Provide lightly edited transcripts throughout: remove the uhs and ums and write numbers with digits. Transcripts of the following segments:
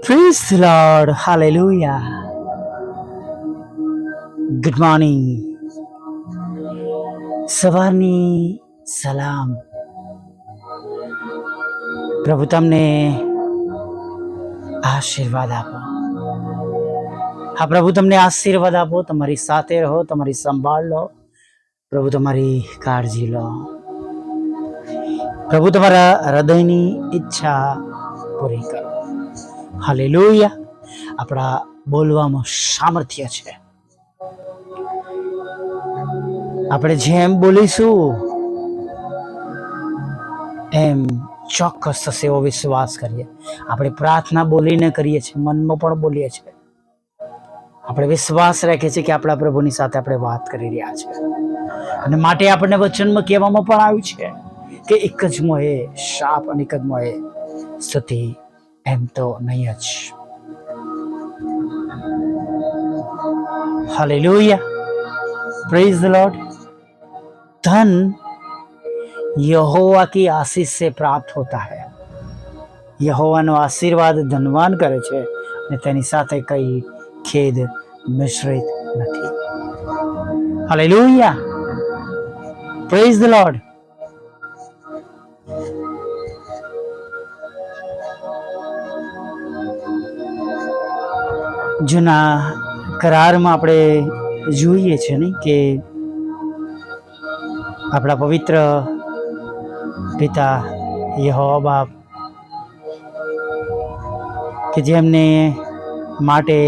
Praise the Lord. Hallelujah. Good morning. સવારની સલામ. પ્રભુ તમને આશીર્વાદ આપો. હા, પ્રભુ તમને આશીર્વાદ આપો. તમારી સાથે રહો, તમારી સંભાળ લો. પ્રભુ તમારી કાળજી લો. પ્રભુ તમારા હૃદયની ઈચ્છા પૂરી કરો. હાલેલુયા. આપણા બોલવામાં સામર્થ્ય છે. આપણે જેમ બોલીશું એમ ચોક્કસ થશે એવો વિશ્વાસ કરીએ. આપણે પ્રાર્થના બોલીને કરીએ છીએ, મનમાં પણ બોલીએ છીએ. આપણે વિશ્વાસ રાખીએ છીએ કે આપણા પ્રભુની સાથે આપણે વાત કરી રહ્યા છે, અને માટે આપણને વચનમાં કહેવામાં પણ આવ્યું છે કે એક જ મોહે શાપ અને એક જ મોહે સ્તુતિ, એમ તો નહીં જ. હાલેલુયા. Praise the Lord. धन यहोवा की आशीष से प्राप्त होता है. यहोવાનો આશીર્વાદ ધનવાન કરે છે અને તેની સાથે કઈ ખેદ મિશ્રિત નથી. હાલેલુયા. Praise the lord. જૂના કરારમાં આપણે જોઈએ છે ને કે આપણા પવિત્ર પિતા યહોવા બાપ કે જેમને માટે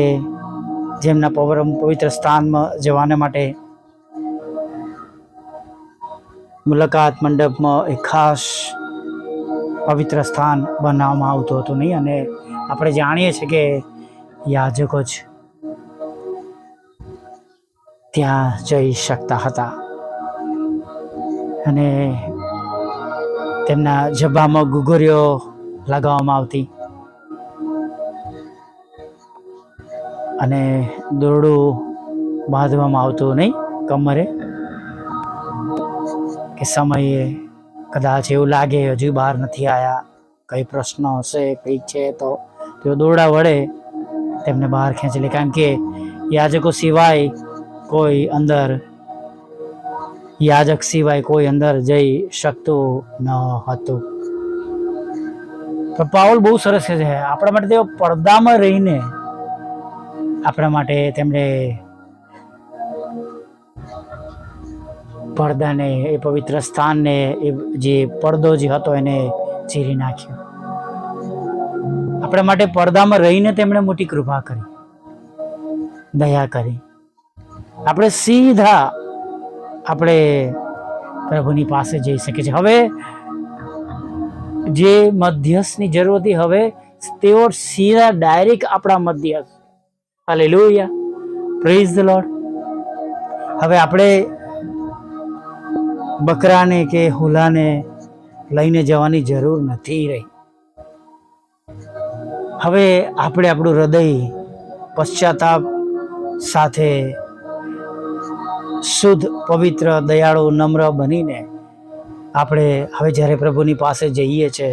જેમના પવિત્ર સ્થાનમાં જવાને માટે મુલાકાત મંડપમાં એક ખાસ પવિત્ર સ્થાન બનાવવામાં આવતું હતું નહીં, અને આપણે જાણીએ છીએ કે યાજકો જ ત્યાં જઈ શકતા હતા, અને તેમના જબ્બામાં ગુગરીઓ લગાવવામાં આવતી અને દોરડું બાંધવામાં આવતું નહીં કમરે, કે સમયે કદાચ એવું લાગે હજુ બહાર નથી આવ્યા, કઈ પ્રશ્ન હશે, કંઈક છે, તો તેઓ દોરડા વડે તેમને બહાર ખેંચી લે. કારણ કે યાજકો સિવાય કોઈ અંદર, યાજક સિવાય કોઈ અંદર જઈ શકતું ન હતું. પણ પાઉલ બહુ સરસ છે, આપણા માટે તેઓ પડદામાં રહીને આપણા માટે તેમણે પડદાને, એ પવિત્ર સ્થાનને, એ જે પડદો જે હતો એને ચીરી નાખ્યો. આપણા માટે પડદામાં રહીને તેમણે મોટી કૃપા કરી, દયા કરી. આપણે સીધા આપણે પ્રભુની પાસે જઈ શકીએ છીએ. હવે જે મધ્યસ્થની જરૂર હતી, હવે તેઓ સીધા ડાયરેક્ટ આપણા મધ્યસ્થ. હાલેલુયા. Praise the lord. હવે આપણે બકરાને કે હુલાને લઈને જવાની જરૂર નથી રહી. હવે આપણે આપણું હૃદય પશ્ચાતાપ સાથે શુદ્ધ, પવિત્ર, દયાળુ, નમ્ર બનીને આપણે હવે જ્યારે પ્રભુની પાસે જઈએ છીએ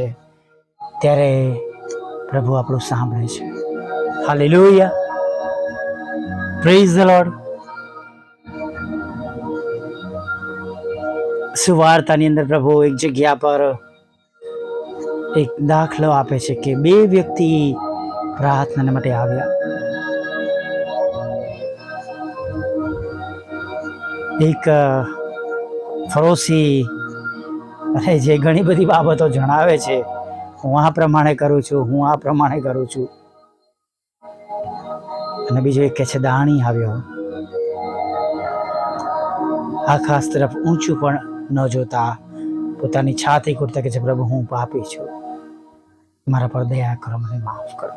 ત્યારે પ્રભુ આપણું સાંભળે છે. હાલેલુયા. Praise the lord. સુવાર્તાની અંદર પ્રભુ એક જગ્યા પર એક દાખલો આપે છે કે બે વ્યક્તિ પ્રાર્થના માટે આવ્યા. એક ફરોશી અને જે ઘણી બધી બાબતો જણાવે છે, હું આ પ્રમાણે કરું છું, હું આ પ્રમાણે કરું છું, અને બીજો એક કહે છે દાણી આવ્યો, આકાશ તરફ ઊંચું પણ ન જોતા પોતાની છાતી કૂટતા કે છે, પ્રભુ હું પાપી છું, મારા પર દયા કરો, મને માફ કરો.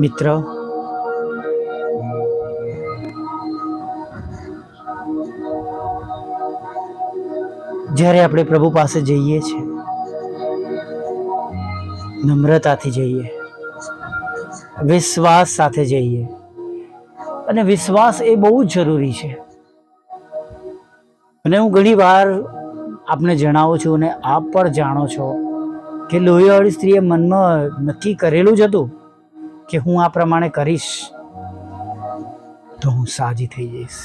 મિત્રો, જ્યારે આપણે પ્રભુ પાસે જઈએ છીએ, નમ્રતાથી જઈએ, વિશ્વાસ સાથે જઈએ, અને વિશ્વાસ એ બહુ જ જરૂરી છે. અને હું ઘણી વાર આપને જણાવું છું અને આપ પણ જાણો છો કે લોહીવાળી સ્ત્રીએ મનમાં નક્કી કરેલું જ હતું કે હું આ પ્રમાણે કરીશ તો હું સાજી થઈ જઈશ.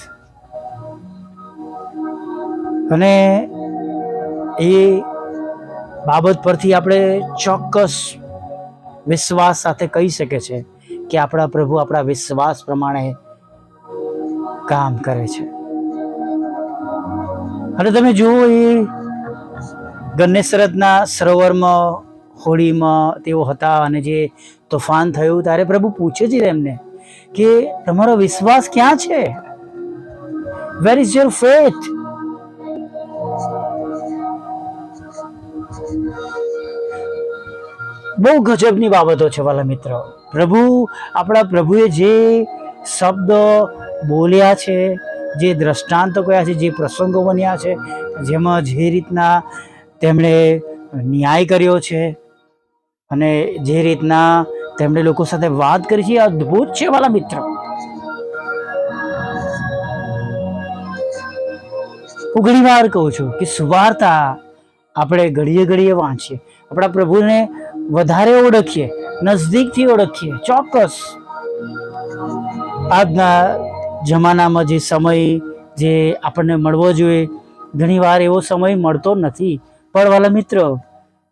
અને એ બાબત પરથી આપણે ચોક્કસ વિશ્વાસ સાથે કહી શકે છે કે આપણા પ્રભુ આપણા વિશ્વાસ પ્રમાણે કામ કરે છે. અને તમે જુઓ, એ ગન્નેસરતના સરોવરમાં હોળીમાં તેઓ હતા અને જે તોફાન થયું ત્યારે પ્રભુ પૂછે છે એમને કે તમારો વિશ્વાસ ક્યાં છે? Where is your faith? બહુ ગજબની બાબતો છે વાલા મિત્રો. આપણા પ્રભુએ જે શબ્દ બોલ્યા છે, જે દ્રષ્ટાંતો કહ્યા છે, જે પ્રસંગો બન્યા છે, જેમાં જે રીતના તેમણે ન્યાય કર્યો છે અને જે રીતના તેમણે લોકો સાથે વાત કરી છે, અદ્ભુત છે વાલા મિત્રો. હું ઘણી વાર કહું છું કે સુવાર્તા આપણે ઘડીએ ઘડીએ વાંચીએ, આપણા પ્રભુને વધારે ઓળખીએ, નજદીકથી ઓળખીએ. ચોક્કસ આજના જમાનામાં જે સમય જે આપણને મળવો જોઈએ, ઘણીવાર એવો સમય મળતો નથી. પણ વાલા મિત્રો,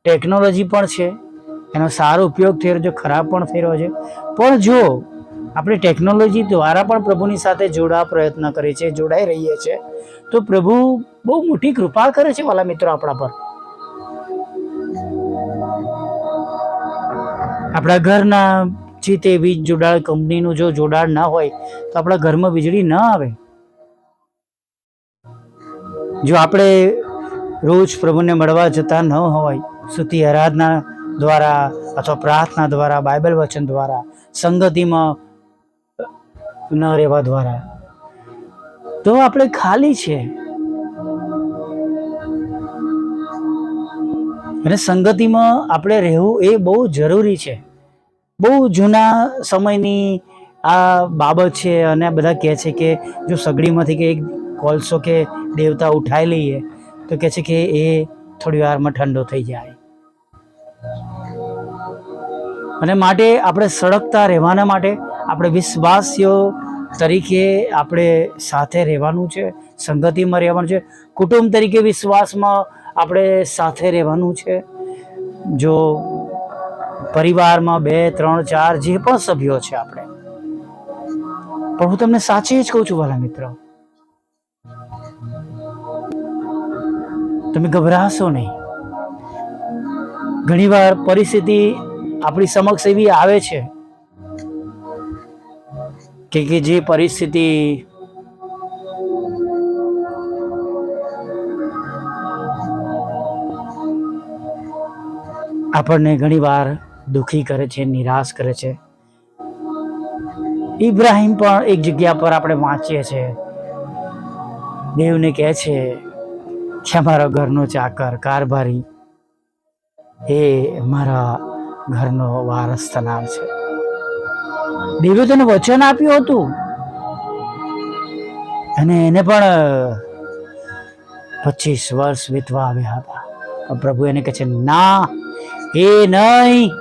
ટેકનોલોજી પણ છે, એનો સારો ઉપયોગ થઈ રહ્યો છે, ખરાબ પણ થઈ રહ્યો છે. પણ જો આપણે ટેકનોલોજી દ્વારા પણ પ્રભુની સાથે જોડાવા પ્રયત્ન કરીએ છીએ, જોડાઈ રહીએ છીએ, તો પ્રભુ બહુ મોટી કૃપા કરે છે વાલા મિત્રો આપણા પર. આપણા ઘરના જે તે વીજ જોડાણ કંપનીનું જો જોડાણ ના હોય તો આપણા ઘરમાં વીજળી ન આવે. જો આપણે રોજ પ્રભુને મળવા જતા ન હોય, સ્તુતિ આરાધના દ્વારા અથવા પ્રાર્થના દ્વારા, બાઇબલ વચન દ્વારા, સંગતિમાં ન રહેવા દ્વારા, તો આપણે ખાલી છે. અને સંગતિમાં આપણે રહેવું એ બહુ જરૂરી છે. બહુ જૂના સમયની આ બાબત છે. અને બધા કહે છે કે જો સગડીમાંથી કે એક કોલસો કે દેવતા ઉઠાઈ લઈએ તો કહે છે કે એ થોડી વારમાં ઠંડો થઈ જાય. અને માટે આપણે સળગતા રહેવાના માટે આપણે વિશ્વાસીઓ તરીકે આપણે સાથે રહેવાનું છે, સંગતિમાં રહેવાનું છે, કુટુંબ તરીકે વિશ્વાસમાં આપણે સાથે રહેવાનું છે. જો પરિવારમાં 2, 3, 4 જે પણ સભ્યો છે આપણે, પણ હું તમને સાચે જ કહું છું વાલા મિત્રો, તમે ગભરાશો નહીં. ઘણીવાર પરિસ્થિતિ આપણી સમક્ષ એવી આવે છે કે જે પરિસ્થિતિ આપણને ઘણીવાર દુખી કરે છે, નિરાશ કરે છે. ઇબ્રાહિમ પણ એક જગ્યા પર આપણે વાંચીએ છીએ, દેવને કહે છે કે અમારા ઘરનો ચાકર, કારભારી એ મારા ઘરનો વારસ થનાર છે. દેવે તેને વચન આપ્યું હતું અને એને પણ 25 વર્ષ વીતવા આવ્યા હતા. પ્રભુ એને કહે છે ના, એ નહીં,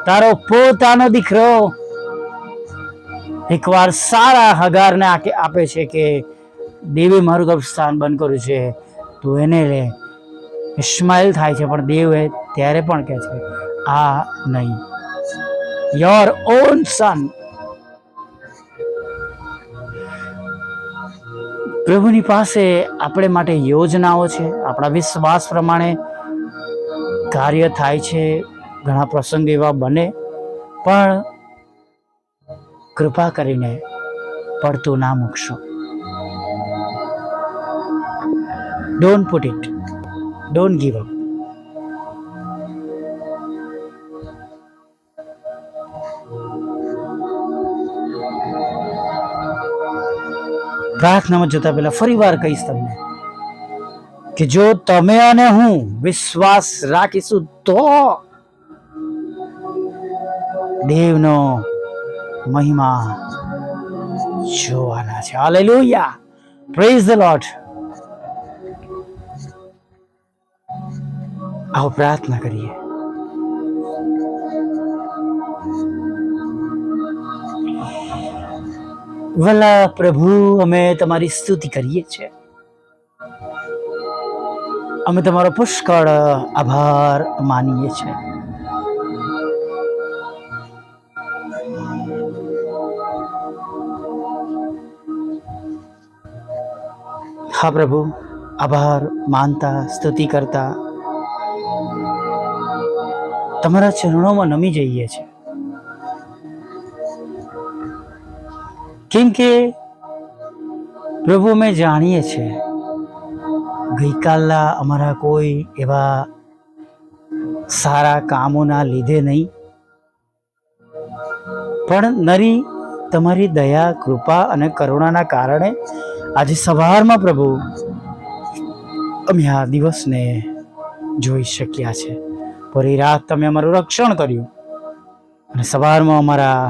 તારો પોતાનો દીકરો. એકવાર સારા હગારને આપે છે કે દેવે મારું ગર્ભસ્થાન બંધ કર્યું છે, તું એને લે. ઇસ્માઇલ થાય છે, પણ દેવ ત્યારે પણ કહે છે આ નહીં, યોર ઓન સન. પ્રભુની પાસે આપણે માટે યોજનાઓ છે. આપણા વિશ્વાસ પ્રમાણે કાર્ય થાય છે. ઘણા પ્રસંગ એવા બને, પણ કૃપા કરીને પડતું ના મૂકશો. Don't put it, don't give up. પ્રાર્થનામાં જતા પહેલા ફરી વાર કહીશ તમને કે જો તમે અને હું વિશ્વાસ રાખીશું તો દેવનો મહિમા જોવાના છે. Hallelujah, praise the lord. આવો પ્રાર્થના કરીએ. વલા પ્રભુ, અમે તમારી સ્તુતિ કરીએ છીએ. અમે તમારો પુષ્કળ આભાર માનીએ છીએ. હા પ્રભુ, આભાર માનતા, સ્તુતિ કરતા તમારા ચરણોમાં નમી જઈએ છીએ. કેમ કે પ્રભુ, અમે જાણીએ છીએ ગઈકાલના અમારા કોઈ એવા સારા કામોના લીધે નહીં, પણ નરી તમારી દયા, કૃપા અને કરુણાના કારણે આજે સવારમાં પ્રભુ અમે આ દિવસને જોઈ શક્યા છે. પૂરી રાત તમે અમારું રક્ષણ કર્યું અને સવારમાં અમારા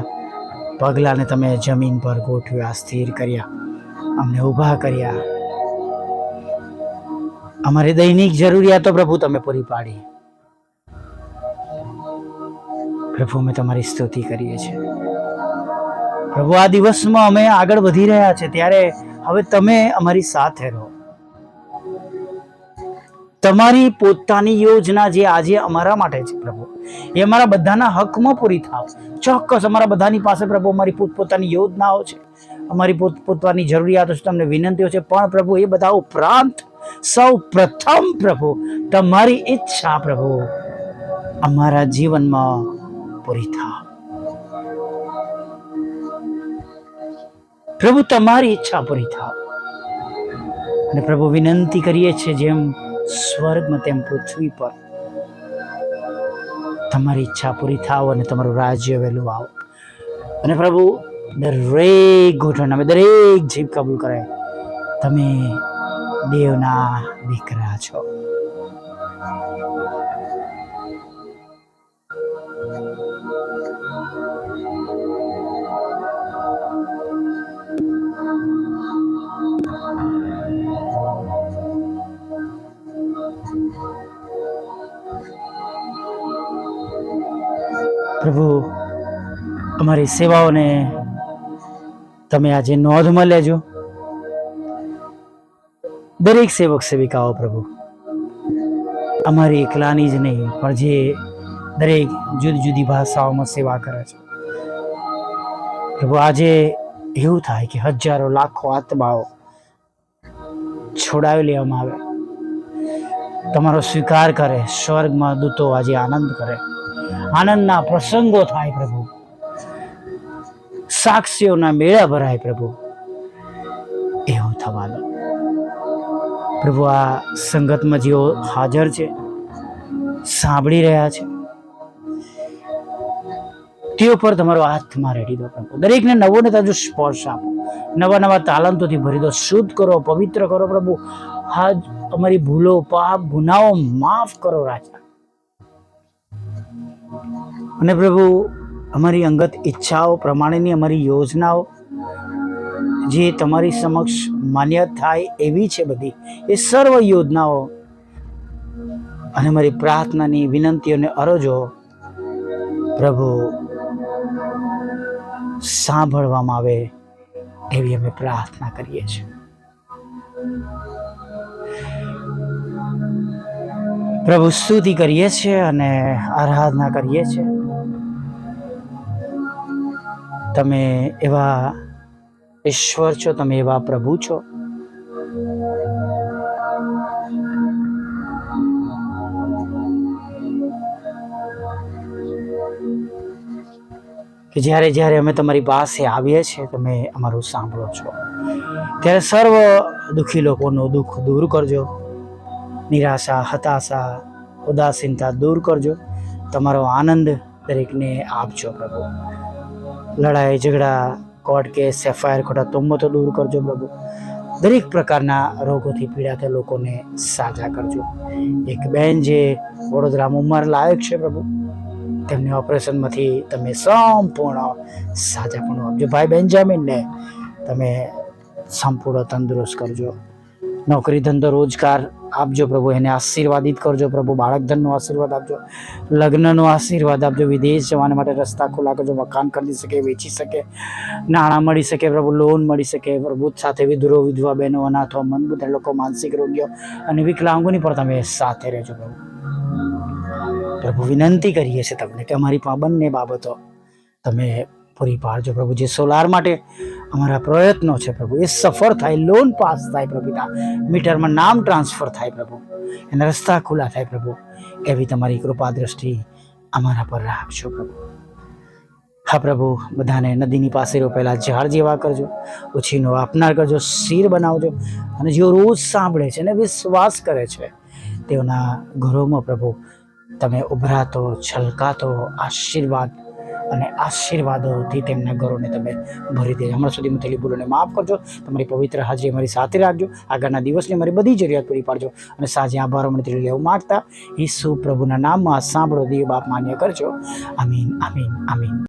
પગલાને તમે જમીન પર ગોઠવ્યા, સ્થિર કર્યા, અમને ઊભા કર્યા. અમારી દૈનિક જરૂરિયાતો પ્રભુ તમે પૂરી પાડી. પ્રભુ, અમે તમારી સ્તુતિ કરીએ છીએ. પ્રભુ, આ દિવસમાં અમે આગળ વધી રહ્યા છે, ત્યારે હવે તમે અમારી સાથે રહો. તમારી પોતાની યોજના જે આજે અમારા માટે છે પ્રભુ, એ અમારા બધાના હકમાં પૂરી થાવ. ચોક્કસ અમારા બધાની પાસે પ્રભુ અમારી પોતપોતાની યોજનાઓ છે, અમારી પોતપોતાની જરૂરિયાતો છે, તમને વિનંતીઓ છે, પણ પ્રભુ એ બધા ઉપરાંત સૌ પ્રથમ પ્રભુ તમારી ઈચ્છા પ્રભુ અમારા જીવનમાં પૂરી થાવ. પ્રભુ, તમારી ઈચ્છા પૂરી થાવ. અને પ્રભુ વિનંતી કરીએ છીએ, જેમ સ્વર્ગમાં તેમ પૃથ્વી પર તમારી ઈચ્છા પૂરી થાવ અને તમારું રાજ્ય વહેલું આવો. અને પ્રભુ, દરેક ઘૂંટણ અમે દરેક જીભ કબૂલ કરે તમે દેવના દીકરા છો. પ્રભુ, અમારી સેવાઓને તમે આજે નોંધમાં લેજો. દરેક સેવક સેવિકાઓ પ્રભુ અમારી એકલાની જ નહીં, પણ જે દરેક જુદી જુદી ભાષાઓમાં સેવા કરે છે પ્રભુ, આજે એવું થાય કે હજારો લાખો આત્માઓ છોડાવી લેવામાં આવે, તમારો સ્વીકાર કરે. સ્વર્ગમાં દૂતો આજે આનંદ કરે, આનંદના પ્રસંગો થાય પ્રભુ, સાક્ષીઓના મેળા ભરાય પ્રભુ. એવું થવા દો પ્રભુ. આ સંગતમાં જેઓ હાજર છે, સાંભળી રહ્યા છે, તેઓ પર તમારો હાથમાં રેડી દો પ્રભુ. દરેકને નવો ને તાજો સ્પર્શ આપો, નવા નવા તાલંતોથી ભરી દો, શુદ્ધ કરો, પવિત્ર કરો પ્રભુ. આજ અમારી ભૂલો, પાપ, ગુનાઓ માફ કરો રાજા. અને પ્રભુ, અમારી અંગત ઈચ્છાઓ પ્રમાણેની અમારી યોજનાઓ જે તમારી સમક્ષ માન્ય થાય એવી છે બધી, એ સર્વ યોજનાઓ અને મારી પ્રાર્થનાની વિનંતીઓને અરજો પ્રભુ સાંભળવામાં આવે એવી અમે પ્રાર્થના કરીએ છીએ. પ્રભુ, સ્તુતિ કરીએ છીએ અને આરાધના કરીએ છીએ. તમે એવા ઈશ્વર છો, તમે એવા પ્રભુ છો. કે જ્યારે જ્યારે અમે તમારી પાસે આવીએ છીએ, તમે અમારું સાંભળો છો. ત્યારે સર્વ દુઃખી લોકોનું દુઃખ દૂર કરજો, નિરાશા, હતાશા, ઉદાસીનતા દૂર કરજો. તમારો આનંદ દરેકને આપજો પ્રભુ. લડાઈ ઝઘડા, કોર્ટ કેસ, એફઆઈઆર, ખોટા તોમતો દૂર કરજો પ્રભુ. દરેક પ્રકારના રોગોથી પીડાતા લોકોને સાજા કરજો. એક બેન જે વડોદરામાં ઉંમર લાયક છે પ્રભુ, તેમને ઓપરેશનમાંથી તમે સંપૂર્ણ સાજાપણું આપજો. ભાઈ બેન્જામિનને તમે સંપૂર્ણ તંદુરસ્ત કરજો. નોકરી ધંધો રોજગાર આપજો પ્રભુ, એને આશીર્વાદિત કરજો પ્રભુ, બાળક ધનનો આશીર્વાદ આપજો, લગ્નનો આશીર્વાદ આપજો, વિદેશ જવાના માટે રસ્તા ખુલ્લા કરજો, મકાન ખરીદી શકે, વેચી શકે, નાણાં મળી શકે પ્રભુ, લોન મળી શકે પ્રભુ, સાથે વિધુરો વિધવા બહેનો, અનાથો, મંદબુદ્ધ લોકો, માનસિક રોગીઓ અને વિકલાંગોની પણ તમે સાથે રહેજો પ્રભુ. પ્રભુ વિનંતી કરીએ છીએ તમને કે અમારી બંને બાબતો તમે પૂરી પાડજો પ્રભુ. જે સોલાર માટે અમારા પ્રયત્નો છે પ્રભુ એ સફળ થાય, લોન પાસ થાય પ્રભુ, મીટરમાં નામ ટ્રાન્સફર થાય પ્રભુ, એના રસ્તા ખુલ્લા થાય પ્રભુ, એવી તમારી કૃપા દ્રષ્ટિ અમારા પર રાખજો પ્રભુ. હા પ્રભુ, બધાને નદીની પાસે રોપેલા ઝાડ જેવા કરજો, ઉછીનો આપનાર કરજો, શિર બનાવજો, અને જેઓ રોજ સાંભળે છે અને વિશ્વાસ કરે છે તેઓના ઘરોમાં પ્રભુ તમે ઉભરાતો છલકાતો આશીર્વાદ અને આશીર્વાદોથી તેમના ઘરોને તમે ભરી દેજો. હમણાં સુધીમાં થયેલી ભૂલોને માફ કરજો, તમારી પવિત્ર હાજરી અમારી સાથે રાખજો, આગળના દિવસની અમારી બધી જરૂરિયાત પૂરી પાડજો, અને સાંજે આભાર અમને લેવું માગતા ઈસુ પ્રભુના નામમાં સાંભળો, દેવ બાપ માન્ય કરજો. આમીન, આમીન, આમીન.